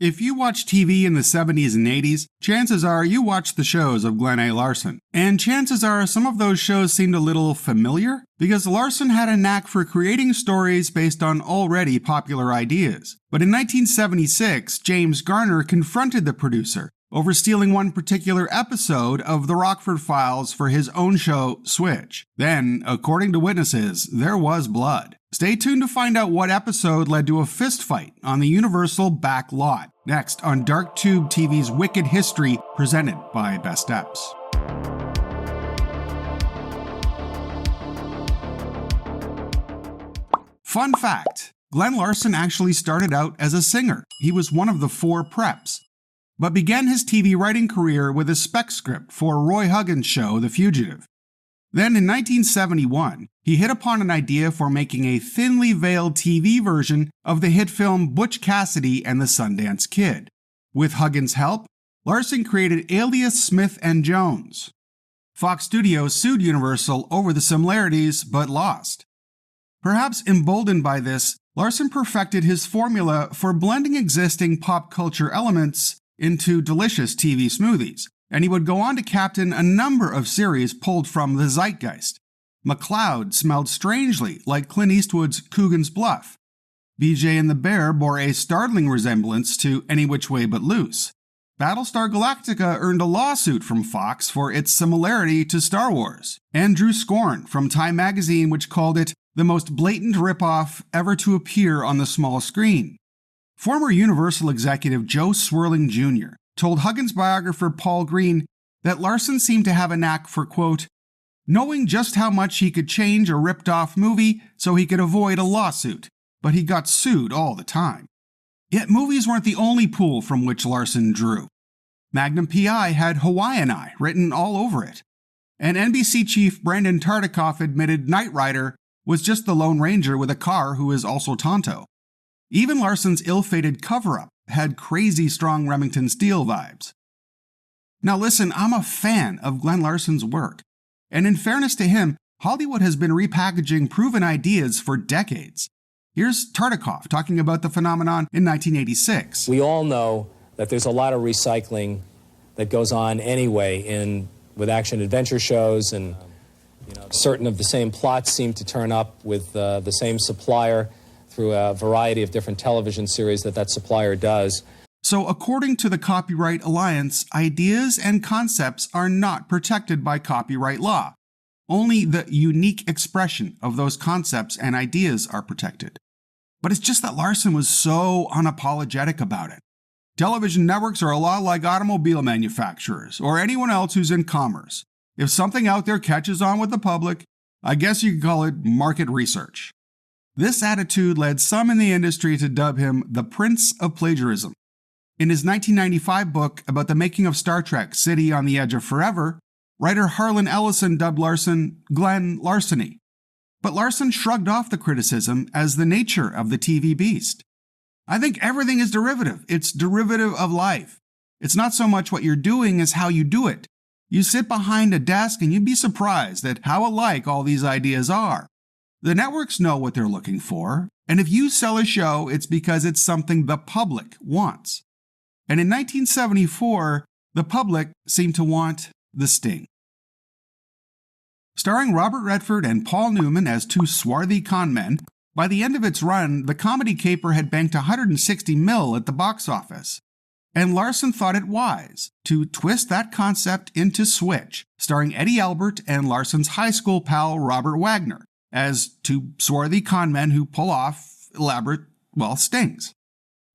If you watched TV in the 70s and 80s, chances are you watched the shows of Glen A. Larson. And chances are some of those shows seemed a little familiar, because Larson had a knack for creating stories based on already popular ideas. But in 1976, James Garner confronted the producer over stealing one particular episode of the Rockford Files for his own show, Switch. Then, according to witnesses, there was blood. Stay tuned to find out what episode led to a fistfight on the Universal backlot. Next on Dark Tube TV's Wicked History, presented by Best Eps. Fun fact, Glen Larson actually started out as a singer. He was one of the 4 preps, but began his TV writing career with a spec script for Roy Huggins' show, The Fugitive. Then in 1971, he hit upon an idea for making a thinly veiled TV version of the hit film Butch Cassidy and the Sundance Kid. With Huggins' help, Larson created Alias Smith and Jones. Fox Studios sued Universal over the similarities, but lost. Perhaps emboldened by this, Larson perfected his formula for blending existing pop culture elements into delicious TV smoothies, and he would go on to captain a number of series pulled from the zeitgeist. McCloud smelled strangely like Clint Eastwood's Coogan's Bluff. BJ and the Bear bore a startling resemblance to Any Which Way But Loose. Battlestar Galactica earned a lawsuit from Fox for its similarity to Star Wars, and drew scorn from Time magazine, which called it the most blatant ripoff ever to appear on the small screen. Former Universal executive Joe Swirling Jr. told Huggins biographer Paul Green that Larson seemed to have a knack for, quote, knowing just how much he could change a ripped-off movie so he could avoid a lawsuit, but he got sued all the time. Yet movies weren't the only pool from which Larson drew. Magnum P.I. had Hawaiian Eye written all over it, and NBC chief Brandon Tartikoff admitted Knight Rider was just the Lone Ranger with a car who is also Tonto. Even Larson's ill-fated cover-up had crazy strong Remington Steele vibes. Now listen, I'm a fan of Glen Larson's work, and in fairness to him, Hollywood has been repackaging proven ideas for decades. Here's Tartikoff talking about the phenomenon in 1986. We all know that there's a lot of recycling that goes on anyway with action-adventure shows, and certain of the same plots seem to turn up with the same supplier through a variety of different television series that supplier does. So according to the Copyright Alliance, ideas and concepts are not protected by copyright law. Only the unique expression of those concepts and ideas are protected. But it's just that Larson was so unapologetic about it. Television networks are a lot like automobile manufacturers or anyone else who's in commerce. If something out there catches on with the public, I guess you could call it market research. This attitude led some in the industry to dub him the Prince of Plagiarism. In his 1995 book about the making of Star Trek City on the Edge of Forever, writer Harlan Ellison dubbed Larson Glen Larceny. But Larson shrugged off the criticism as the nature of the TV beast. I think everything is derivative. It's derivative of life. It's not so much what you're doing as how you do it. You sit behind a desk and you'd be surprised at how alike all these ideas are. The networks know what they're looking for, and if you sell a show, it's because it's something the public wants. And in 1974, the public seemed to want the sting. Starring Robert Redford and Paul Newman as 2 swarthy con men, by the end of its run, the comedy caper had banked $160 million at the box office. And Larson thought it wise to twist that concept into Switch, starring Eddie Albert and Larson's high school pal Robert Wagner, as 2 swarthy con men who pull off elaborate, stings.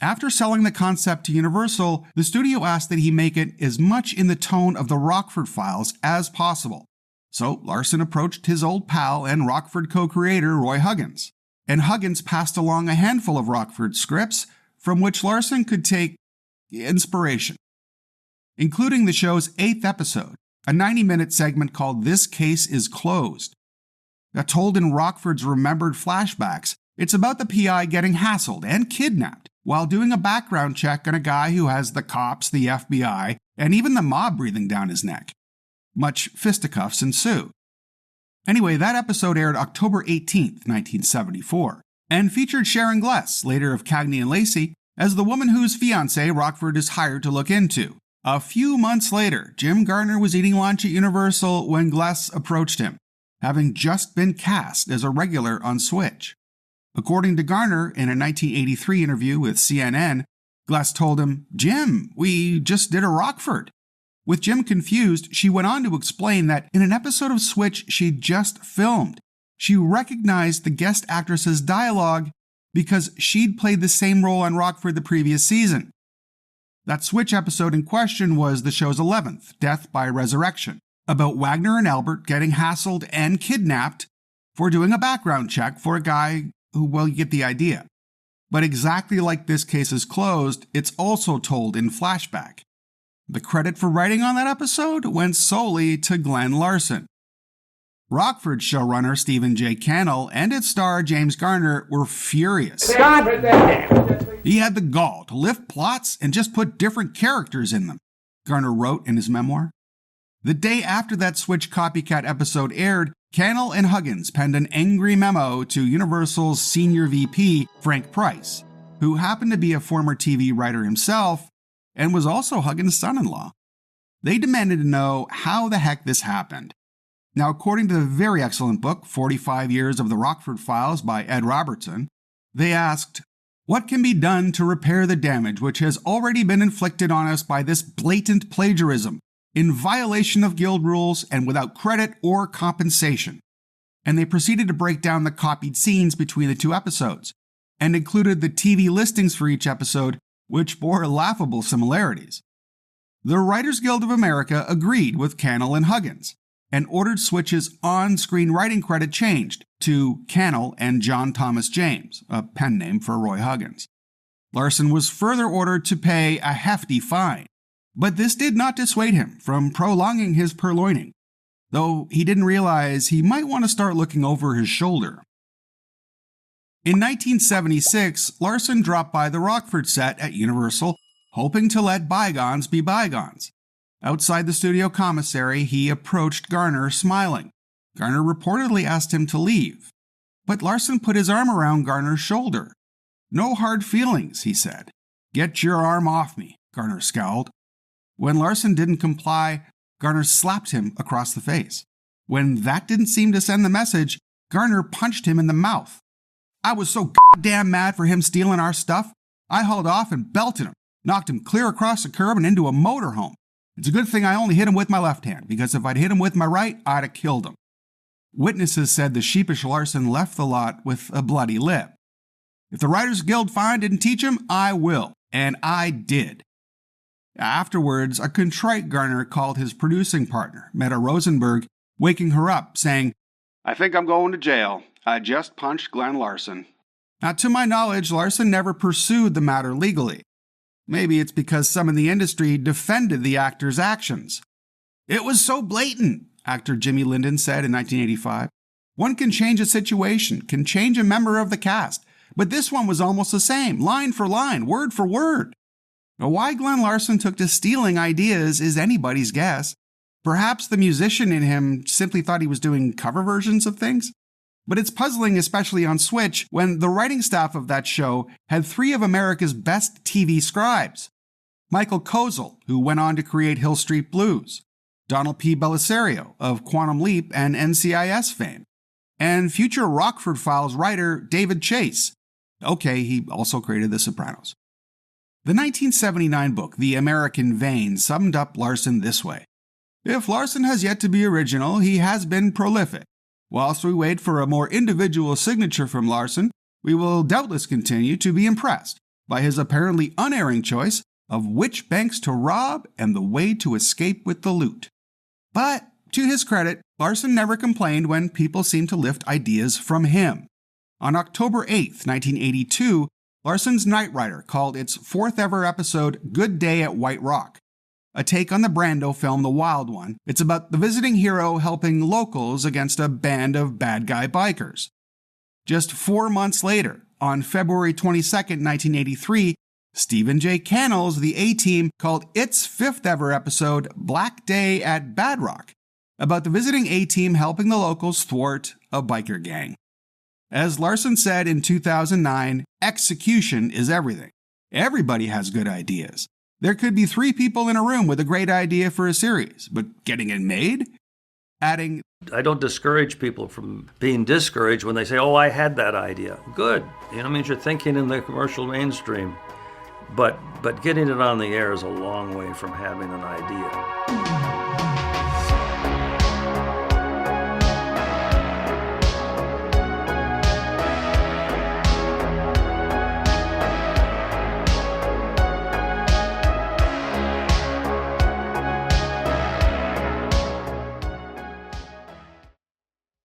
After selling the concept to Universal, the studio asked that he make it as much in the tone of the Rockford Files as possible. So Larson approached his old pal and Rockford co-creator Roy Huggins, and Huggins passed along a handful of Rockford scripts from which Larson could take inspiration, including the show's 8th episode, a 90-minute segment called This Case is Closed. Told in Rockford's remembered flashbacks, it's about the PI getting hassled and kidnapped while doing a background check on a guy who has the cops, the FBI, and even the mob breathing down his neck. Much fisticuffs ensue. Anyway, that episode aired October 18th, 1974, and featured Sharon Gless, later of Cagney and Lacey, as the woman whose fiancé Rockford is hired to look into. A few months later, Jim Garner was eating lunch at Universal when Gless approached him, having just been cast as a regular on Switch. According to Garner, in a 1983 interview with CNN, Gless told him, "Jim, we just did a Rockford." With Jim confused, she went on to explain that in an episode of Switch she'd just filmed, she recognized the guest actress's dialogue because she'd played the same role on Rockford the previous season. That Switch episode in question was the show's 11th, Death by Resurrection, about Wagner and Albert getting hassled and kidnapped for doing a background check for a guy who, well, you get the idea. But exactly like This Case is Closed, it's also told in flashback. The credit for writing on that episode went solely to Glen Larson. Rockford showrunner Stephen J. Cannell and its star James Garner were furious. He had the gall to lift plots and just put different characters in them, Garner wrote in his memoir. The day after that Switch copycat episode aired, Cannell and Huggins penned an angry memo to Universal's senior VP, Frank Price, who happened to be a former TV writer himself and was also Huggins' son-in-law. They demanded to know how the heck this happened. Now, according to the very excellent book, 45 Years of the Rockford Files by Ed Robertson, they asked, "What can be done to repair the damage which has already been inflicted on us by this blatant plagiarism, in violation of guild rules and without credit or compensation?" And they proceeded to break down the copied scenes between the two episodes, and included the TV listings for each episode, which bore laughable similarities. The Writers Guild of America agreed with Cannell and Huggins, and ordered Switch's on-screen writing credit changed to Cannell and John Thomas James, a pen name for Roy Huggins. Larson was further ordered to pay a hefty fine, but this did not dissuade him from prolonging his purloining, though he didn't realize he might want to start looking over his shoulder. In 1976, Larson dropped by the Rockford set at Universal, hoping to let bygones be bygones. Outside the studio commissary, he approached Garner smiling. Garner reportedly asked him to leave, but Larson put his arm around Garner's shoulder. "No hard feelings," he said. "Get your arm off me," Garner scowled. When Larson didn't comply, Garner slapped him across the face. When that didn't seem to send the message, Garner punched him in the mouth. "I was so goddamn mad for him stealing our stuff, I hauled off and belted him, knocked him clear across the curb and into a motorhome. It's a good thing I only hit him with my left hand, because if I'd hit him with my right, I'd have killed him." Witnesses said the sheepish Larson left the lot with a bloody lip. "If the Writers Guild fine didn't teach him, I will. And I did." Afterwards, a contrite Garner called his producing partner, Meta Rosenberg, waking her up, saying, "I think I'm going to jail. I just punched Glen Larson." Now, to my knowledge, Larson never pursued the matter legally. Maybe it's because some in the industry defended the actor's actions. "It was so blatant," actor Jimmy Linden said in 1985. "One can change a situation, can change a member of the cast, but this one was almost the same, line for line, word for word." Now, why Glen Larson took to stealing ideas is anybody's guess. Perhaps the musician in him simply thought he was doing cover versions of things. But it's puzzling, especially on Switch, when the writing staff of that show had three of America's best TV scribes. Michael Kozel, who went on to create Hill Street Blues, Donald P. Bellisario of Quantum Leap and NCIS fame, and future Rockford Files writer David Chase. Okay, he also created The Sopranos. The 1979 book, The American Vein, summed up Larson this way: "If Larson has yet to be original, he has been prolific. Whilst we wait for a more individual signature from Larson, we will doubtless continue to be impressed by his apparently unerring choice of which banks to rob and the way to escape with the loot." But, to his credit, Larson never complained when people seemed to lift ideas from him. On October 8, 1982, Larson's Knight Rider called its fourth ever episode Good Day at White Rock, a take on the Brando film The Wild One. It's about the visiting hero helping locals against a band of bad guy bikers. Just 4 months later, on February 22, 1983, Stephen J. Cannell's The A-Team called its fifth ever episode Black Day at Bad Rock, about the visiting A-Team helping the locals thwart a biker gang. As Larson said in 2009, execution is everything. Everybody has good ideas. There could be 3 people in a room with a great idea for a series, but getting it made? Adding, I don't discourage people from being discouraged when they say, oh, I had that idea. Good. It means you're thinking in the commercial mainstream. But getting it on the air is a long way from having an idea.